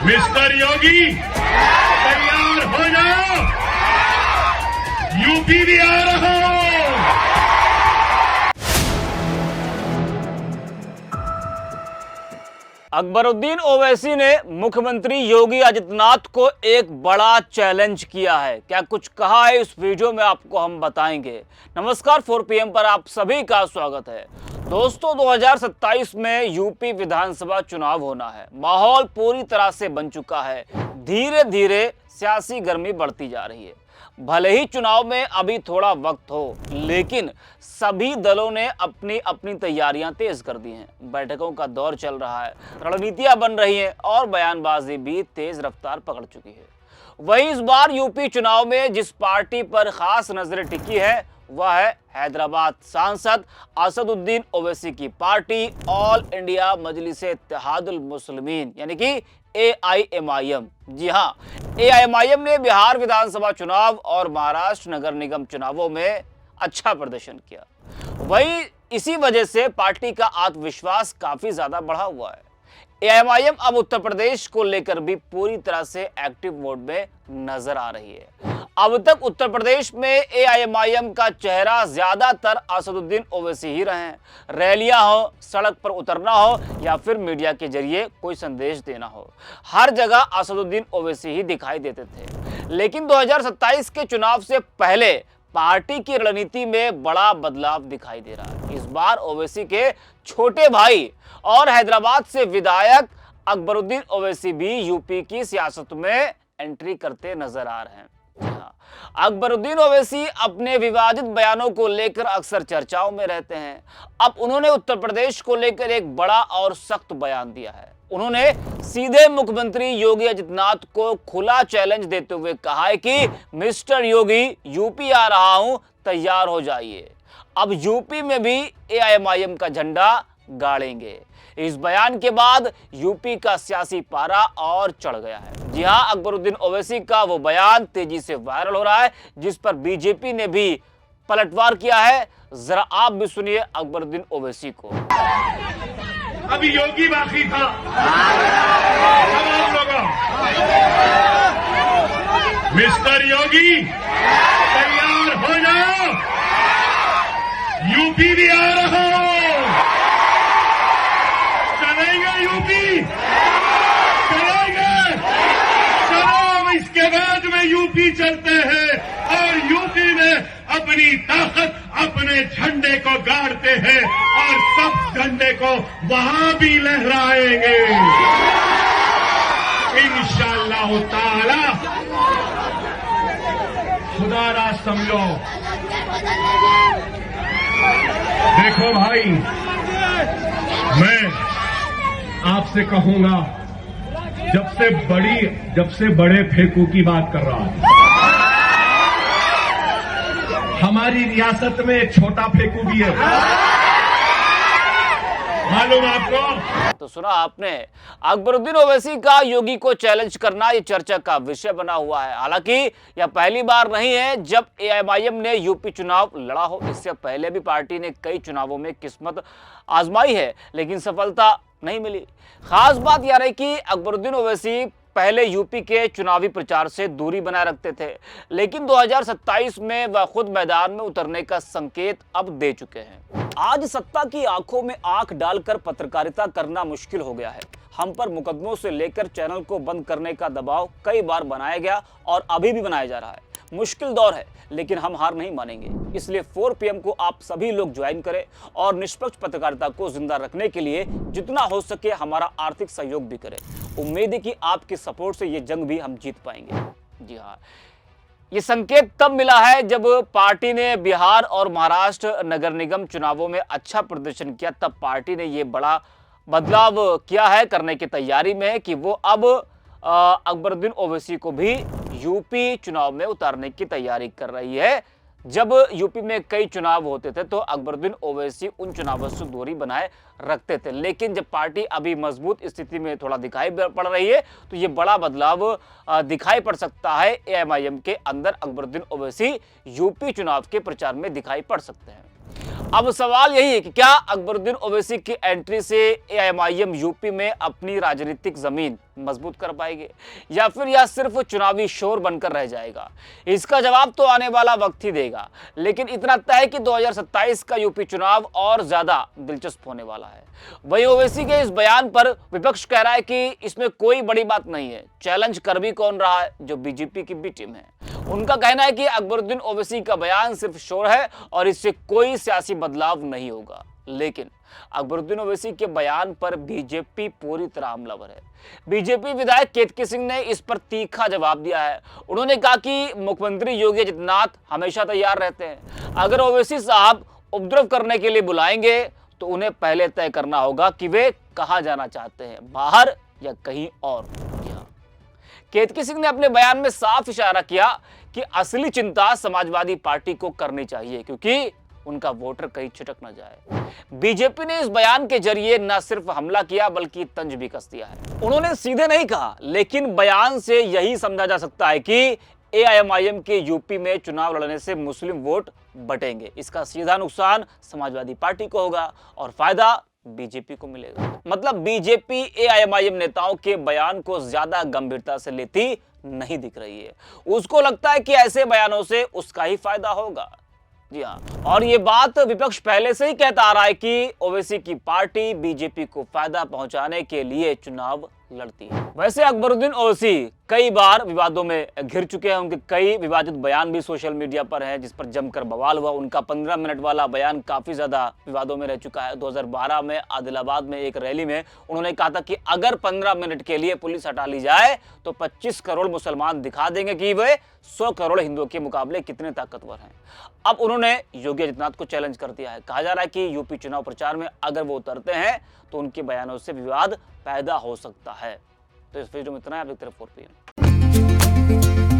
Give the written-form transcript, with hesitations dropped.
Mister योगी तैयार हो जाओ, यूपी भी आ रहा हूं। अकबरुद्दीन ओवैसी ने मुख्यमंत्री योगी आदित्यनाथ को एक बड़ा चैलेंज किया है। क्या कुछ कहा है इस वीडियो में आपको हम बताएंगे। नमस्कार, 4 PM पर आप सभी का स्वागत है। दोस्तों, 2027 में यूपी विधानसभा चुनाव होना है। माहौल पूरी तरह से बन चुका है। धीरे धीरे सियासी गर्मी बढ़ती जा रही है। भले ही चुनाव में अभी थोड़ा वक्त हो, लेकिन सभी दलों ने अपनी अपनी तैयारियां तेज कर दी हैं। बैठकों का दौर चल रहा है, रणनीतियां बन रही हैं और बयानबाजी भी तेज रफ्तार पकड़ चुकी है। वहीं इस बार यूपी चुनाव में जिस पार्टी पर खास नजरें टिकी है वह है हैदराबाद सांसद असदुद्दीन ओवैसी की party all India मजलिस-ए Ittehadul Muslimeen यानी कि AIMIM। जी हां, AIMIM ने बिहार विधानसभा चुनाव और महाराष्ट्र नगर निगम चुनावों में अच्छा प्रदर्शन किया। वहीं इसी वजह से पार्टी का आत्मविश्वास काफी ज्यादा बढ़ा हुआ है। AIMIM अब उत्तर प्रदेश को लेकर भी पूरी तरह से एक्टिव मोड में नजर आ रही है। अब तक उत्तर प्रदेश में AIMIM का चेहरा ज्यादातर असदुद्दीन ओवैसी ही रहे हैं। रैलियां हो, सड़क पर उतरना हो या फिर मीडिया के जरिए कोई संदेश देना हो, हर जगह असदुद्दीन ओवैसी ही दिखाई देते थे। लेकिन 2027 के चुनाव से पहले पार्टी की रणनीति में बड़ा बदलाव दिखाई दे रहा है। इस बार ओवैसी के छोटे भाई और हैदराबाद से विधायक अकबरुद्दीन ओवैसी भी यूपी की सियासत में एंट्री करते नजर आ रहे हैं। अकबरुद्दीन ओवैसी अपने विवादित बयानों को लेकर अक्सर चर्चाओं में रहते हैं। अब उन्होंने उत्तर प्रदेश को लेकर एक बड़ा और सख्त बयान दिया है। उन्होंने सीधे मुख्यमंत्री योगी आदित्यनाथ को खुला चैलेंज देते हुए कहा है कि मिस्टर योगी यूपी आ रहा हूं, तैयार हो जाइए। अब यूपी में भी AIMIM का झंडा गाड़ेंगे। इस बयान के बाद यूपी का सियासी पारा और चढ़ गया है। जी हां, अकबरुद्दीन ओवैसी का वो बयान तेजी से वायरल हो रहा है, जिस पर बीजेपी ने भी पलटवार किया है। जरा आप भी सुनिए अकबरुद्दीन ओवैसी को। अभी योगी बाकी था, अब आप लोगों, मिस्टर योगी तैयार हो जाओ, यूपी भी आ रहा हूं। चलेंगे यूपी, चलेंगे, चलो इसके बाद में यूपी चलते हैं और यूपी में अपनी ताकत अपने झंडे को गाड़ते हैं और सब झंडे को वहां भी लहराएंगे इंशाअल्लाह ताला। खुदा रा समझो। देखो भाई, मैं आपसे कहूंगा, जब से बड़े फेंकू की बात कर रहा हूं। हमारी रियासत में एक छोटा फेंकू भी है, मालूम आपको? तो सुना आपने, अकबरुद्दीन ओवैसी का योगी को चैलेंज करना ये चर्चा का विषय बना हुआ है। हालांकि यह पहली बार नहीं है जब AIMIM ने यूपी चुनाव लड़ा हो। इससे पहले भी पार्टी ने कई चुनावों में किस्मत आजमाई है, लेकिन सफलता नहीं मिली। खास बात यह रही कि अकबरुद्दीन ओवैसी पहले यूपी के चुनावी प्रचार से दूरी बनाए रखते थे, लेकिन 2027 में वह खुद मैदान में उतरने का संकेत अब दे चुके हैं। आज सत्ता की आंखों में आंख डालकर पत्रकारिता करना मुश्किल हो गया है। हम पर मुकदमों से लेकर चैनल को बंद करने का दबाव कई बार बनाया गया और अभी भी बनाया जा रहा है। मुश्किल दौर है, लेकिन हम हार नहीं मानेंगे। इसलिए 4 PM को आप सभी लोग ज्वाइन करें और निष्पक्ष पत्रकारिता को जिंदा रखने के लिए जितना हो सके हमारा आर्थिक सहयोग भी करें। उम्मीद है कि आपके सपोर्ट से ये जंग भी हम जीत पाएंगे। जी हाँ, ये संकेत तब मिला है जब पार्टी ने बिहार और महाराष्ट्र नगर निगम चुनावों में अच्छा प्रदर्शन किया। तब पार्टी ने ये बड़ा बदलाव किया है, करने की तैयारी में है कि वो अब अकबरुद्दीन ओवैसी को भी यूपी चुनाव में उतारने की तैयारी कर रही है। जब यूपी में कई चुनाव होते थे तो अकबरुद्दीन ओवैसी उन चुनावों से दूरी बनाए रखते थे, लेकिन जब पार्टी अभी मजबूत स्थिति में थोड़ा दिखाई पड़ रही है तो ये बड़ा बदलाव दिखाई पड़ सकता है। AIMIM के अंदर अकबरुद्दीन ओवैसी यूपी चुनाव के प्रचार में दिखाई पड़ सकते हैं। अब सवाल यही है कि क्या अकबरुद्दीन ओवैसी की एंट्री से एआईएमआईएम यूपी में अपनी राजनीतिक जमीन मजबूत कर पाएगी या फिर यह सिर्फ चुनावी शोर बनकर रह जाएगा? इसका जवाब तो आने वाला वक्त ही देगा, लेकिन इतना तय है कि 2027 का यूपी चुनाव और ज्यादा दिलचस्प होने वाला है। वहीं ओवैसी के इस बयान पर विपक्ष कह रहा है कि इसमें कोई बड़ी बात नहीं है, चैलेंज कर भी कौन रहा है? जो बीजेपी की बी टीम है। उनका कहना है कि अकबरुद्दीन ओवैसी का बयान सिर्फ शोर है और इससे कोई सियासी बदलाव नहीं होगा। लेकिन अकबरुद्दीन ओवैसी के बयान पर बीजेपी पूरी तरह हमलावर है। बीजेपी विधायक केतकी सिंह ने इस पर तीखा जवाब दिया है। उन्होंने कहा कि मुख्यमंत्री योगी आदित्यनाथ हमेशा तैयार रहते हैं। अगर ओवैसी साहब उपद्रव करने के लिए बुलाएंगे तो उन्हें पहले तय करना होगा कि वे कहां जाना चाहते हैं, बाहर या कहीं और। केतकी सिंह ने अपने बयान में साफ इशारा किया कि असली चिंता समाजवादी पार्टी को करनी चाहिए, क्योंकि उनका वोटर कहीं छिटक न जाए। बीजेपी ने इस बयान के जरिए न सिर्फ हमला किया बल्कि तंज भी कस दिया है। उन्होंने सीधे नहीं कहा, लेकिन बयान से यही समझा जा सकता है कि एआईएमआईएम के यूपी में चुनाव लड़ने से मुस्लिम वोट बटेंगे। इसका सीधा नुकसान समाजवादी पार्टी को होगा और फायदा बीजेपी को मिलेगा। मतलब बीजेपी एआईएमआईएम नेताओं के बयान को ज्यादा गंभीरता से लेती नहीं दिख रही है। उसको लगता है कि ऐसे बयानों से उसका ही फायदा होगा। जी हाँ, और ये बात विपक्ष पहले से ही कहता आ रहा है कि ओवैसी की पार्टी बीजेपी को फायदा पहुंचाने के लिए चुनाव लड़ती है। वैसे अकबरुद्दीन ओवैसी कई बार विवादों में घिर चुके हैं। उनके कई विवादित बयान भी सोशल मीडिया पर हैं, जिस पर जमकर बवाल हुआ। उनका 15 मिनट वाला बयान काफी ज्यादा विवादों में रह चुका है। 2012 में आदिलाबाद में एक रैली में उन्होंने कहा था कि अगर 15 मिनट के लिए पुलिस हटा ली जाए तो 25 करोड़ मुसलमान दिखा देंगे कि वे 100 करोड़ हिंदुओं के मुकाबले कितने ताकतवर हैं। अब उन्होंने योगी आदित्यनाथ को चैलेंज कर दिया है। कहा जा रहा है कि यूपी चुनाव प्रचार में अगर वो उतरते हैं तो उनके बयानों से विवाद पैदा हो सकता है। तो इस वीडियो में इतना है। आप देखते रहिए 4PM।